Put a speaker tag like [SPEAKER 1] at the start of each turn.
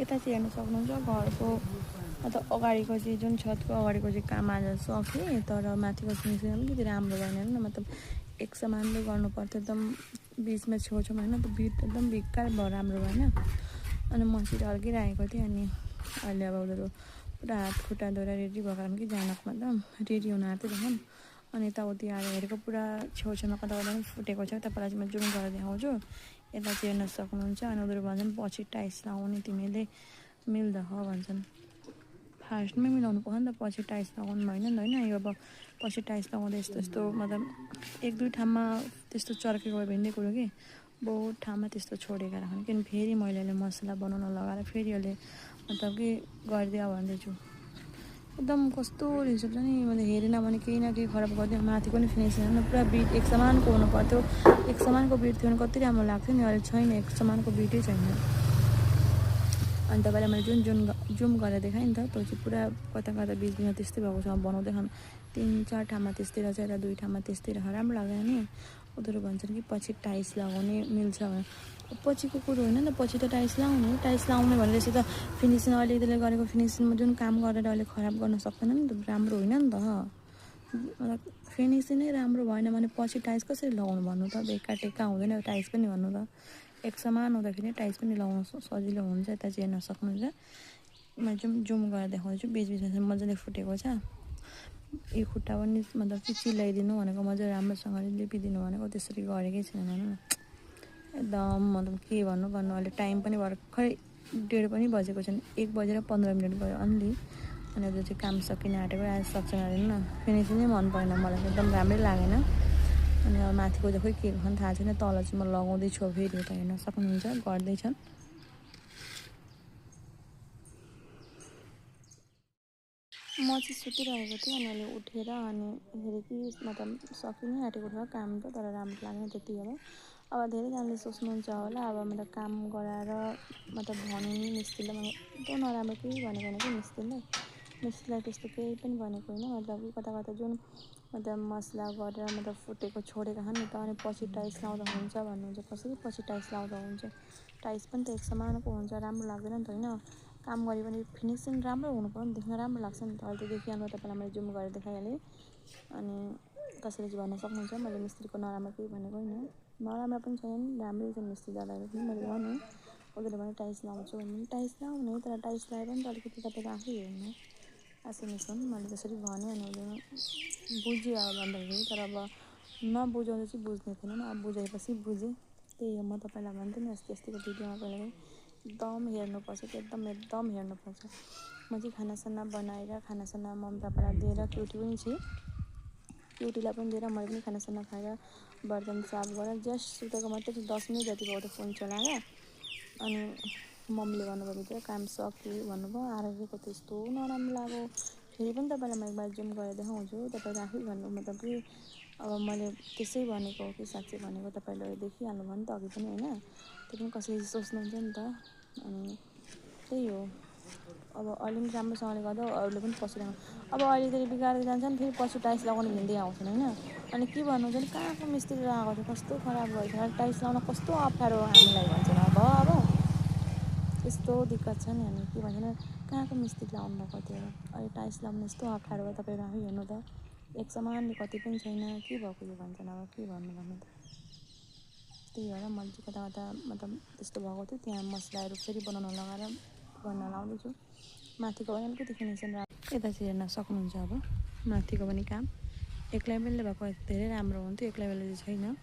[SPEAKER 1] यता चाहिँ हेर्न सक्नुहुन्छ घरको मतलब अगाडिको चाहिँ जुन छतको अगाडिको चाहिँ काम आज सकेँ, तर माथिको फिनिसिङ अलिकति राम्रो भएन होइन। मतलब एक समानले गर्नुपर्थ्यो, एकदम बिचमा छेउछाउमा होइन, त्यो बिट एकदम बेकार भयो, राम्रो भएन। अनि म चाहिँ ढल्किरहेको थिएँ। अनि अहिले अब उनीहरू पुरा हात खुट्टा धोएर रेडी भएको कि जानकमा एकदम रेडी हुन आएको थियो भनौँ। अनि यताउति आएर हेरेको पुरा छेउछाउमा कता कता पनि फुटेको छ। तपाईँलाई चाहिँ म जुम गरेर देखाउँछु, यता चाहिँ हेर्न सक्नुहुन्छ। अनि उनीहरू भन्छन् पछि टाइल्स लगाउने तिमीले मिल्दछ भन्छन्। फर्स्टमै मिलाउनु पर्छ नि त, पछि टाइल्स लगाउनु भएन नि त होइन। यो अब पछि टाइल्स लगाउँदा यस्तो यस्तो मतलब एक दुई ठाउँमा त्यस्तो चर्केको भिन्दै कुरो कि बहुत ठाउँमा त्यस्तो छोडेर राख्नु। किन फेरि मैले अहिले मसला बनाउन लगाएर फेरि अहिले मतलब कि गरिदियो भन्दैछु। एकदम कस्तो रिस उठ्छ नि, मैले हेरेन भने केही न केही खराब गरिदियो। माथिको नि फिनिसिङ होइन, पुरा बिट एक समानको हुनु पर्थ्यो। एक समानको बिट थियो भने कति राम्रो लाग्थ्यो नि, अहिले छैन, एक समानको बिटै छैन। अनि तपाईँलाई मैले जुम गरेर देखाएँ नि त, त्यो चाहिँ पुरा कता कता बिच बिचमा त्यस्तै भएको छ। बनाउँदै खानु 3-4 ठाउँमा त्यस्तै रहेछ, यता 2 ठाउँमा त्यस्तै रहेछ, राम्रो लाग्दैन नि। उनीहरू भन्छन् कि पछि टाइल्स लगाउने मिल्छ भने। पछिको कुरो होइन नि त, पछि त टाइल्स लाउने भनेर यसो त फिनिसिङ अहिले त्यसले गरेको फिनिसिङमा जुन काम गरेर अहिले खराब गर्न सक्दैन नि त, राम्रो होइन नि त। मतलब फिनिसिङ नै राम्रो भएन भने पछि टाइल्स कसरी लगाउनु भन्नु त, बेकार टेक्का हुँदैन टाइल्स पनि भन्नु त। एक समान हुँदाखेरि टाइल्स पनि लगाउनु सजिलो हुन्छ। यता चाहिँ हेर्न सक्नुहुन्छ, म जुम गरेर देखाउँछु। बिचबिचमा मजाले फुटेको छ। यो खुट्टा पनि मतलब कि चिलाइदिनु भनेको, मजाले राम्रोसँगले लिपिदिनु भनेको, त्यसरी गरेकै छैन भनौँ न। एकदम मतलब के भन्नु अहिले टाइम पनि भर्खरै 1:30 पनि बजेको छैन, 1:15 भयो अन्ली। अनि अझ चाहिँ काम सकिन आँटेको, आज सक्छ हेर्नु न। फिनिसिङै मन परेन मलाई, एकदम राम्रै लागेन। अनि अब माथिको चाहिँ खोइ के गर्नु थाहा छैन। तल चाहिँ म लगाउँदैछु, फेरि यता हेर्न सक्नुहुन्छ गर्दैछन्। म चाहिँ सुतिरहेको थिएँ, अनि अहिले उठेर अनि हेरेँ कि मतलब सकिनै आँटेको थियो काम त, तर राम्रो लागेन त्यति बेला। अब धेरैजनाले सोच्नुहुन्छ होला, अब मतलब काम गराएर मतलब भन्यो नि मिस्त्रीले, मैले त्यो नराम्रो केही भनेको होइन कि मिस्त्रीलाई त्यस्तो केही पनि भनेको होइन। मतलब कता कता जुन मतलब मसला गरेर मतलब फुटेको छोडेको छ नि त, अनि पछि टाइल्स लाउँदा हुन्छ भन्नुहुन्छ। कसरी पछि टाइल्स लाउँदा हुन्छ? टाइल्स पनि त एक समानको हुन्छ, राम्रो लाग्दैन नि त होइन। काम गऱ्यो भने फिनिसिङ राम्रो हुनु पऱ्यो नि, देख्न राम्रो लाग्छ नि त। अहिले त देखिहाल्नु, तपाईँलाई मैले जुम गरेर देखाइहालेँ। अनि कसैले चाहिँ भन्न सक्नुहुन्छ मैले मिस्त्रीको नराम्रो केही भनेको होइन, नराम्रो पनि छैन, राम्रै छ मिस्त्री दादाहरू पनि। मैले भने उनीहरूले भने टाइल्स लाउँछु भने टाइल्स लाउने, तर टाइल्स लगाएर पनि त अलिकति तपाईँको आफै हेर्नु आसनसन, मैले त्यसरी भने। अनि उनीहरू बुझ्यो अब भन्दाखेरि, तर अब नबुझाउँदा चाहिँ बुझ्ने थिएन। अब बुझाएपछि बुझेँ, त्यही हो। म तपाईँलाई भन्थेँ नि अस्तिको भिडियोमा पहिला, एकदम हेर्नुपर्छ कि एकदम हेर्नुपर्छ। म चाहिँ खानासाना बनाएर खानासाना मम्मी पापालाई दिएर क्युटी पनि छु, क्युटीलाई पनि दिएर मैले पनि खानासाना खाएर बर्तन साफ गरेर जस्ट सुतेको मात्रै 10 मिनट जति भयो त फोन चलाएर। अनि मम्मीले भन्नुभयो भित्र काम सक्यो भन्नुभयो। आरोग्यको त्यस्तो नराम्रो लाग्यो। फेरि पनि तपाईँलाई म एकबार जुम गरेर देखाउँछु, तपाईँले आफै भन्नु मतलब कि अब मैले त्यसै भनेको हो कि साँच्चै भनेको, तपाईँले देखिहाल्नु भयो नि त अघि पनि होइन। त्यो पनि कसरी सोच्नुहुन्छ नि त। अनि त्यही हो, अब अहिले पनि राम्रोसँगले गर्दा अरूले पनि पसिरहेको। अब अहिले त बिगारेर जान्छ नि, फेरि पछि टाइल्स लगाउनु भिन्दै आउँछन् होइन। अनि के भन्नुहुन्छ नि, कहाँको मिस्त्री लगाएको थियो, कस्तो खराब गरेछ, टाइल्स लगाउन कस्तो अप्ठ्यारो हामीलाई भन्छन्। अब यस्तो दिक्कत छ नि। अनि के भन्छ कहाँको मिस्त्री लगाउनु भएको थियो, अहिले टाइल्स लगाउनु यस्तो अप्ठ्यारो भयो, तपाईँहरू आफै हेर्नु त। एक समानले कति पनि छैन, के भएको यो भन्छन्। अब के भन्नु त। त्यही भएर मैले चाहिँ कता कता मतलब त्यस्तो भएको थियो, त्यहाँ मसलाहरू फेरि बनाउन लगाएर गर्न लाउँदैछु। माथिको पनि अलिकति फिनिसिङ राम्रो, यता चाहिँ हेर्न सक्नुहुन्छ। अब माथिको पनि काम एक्लै बेलले भएको धेरै राम्रो हुन्थ्यो, एक्लै बेलले चाहिँ छैन।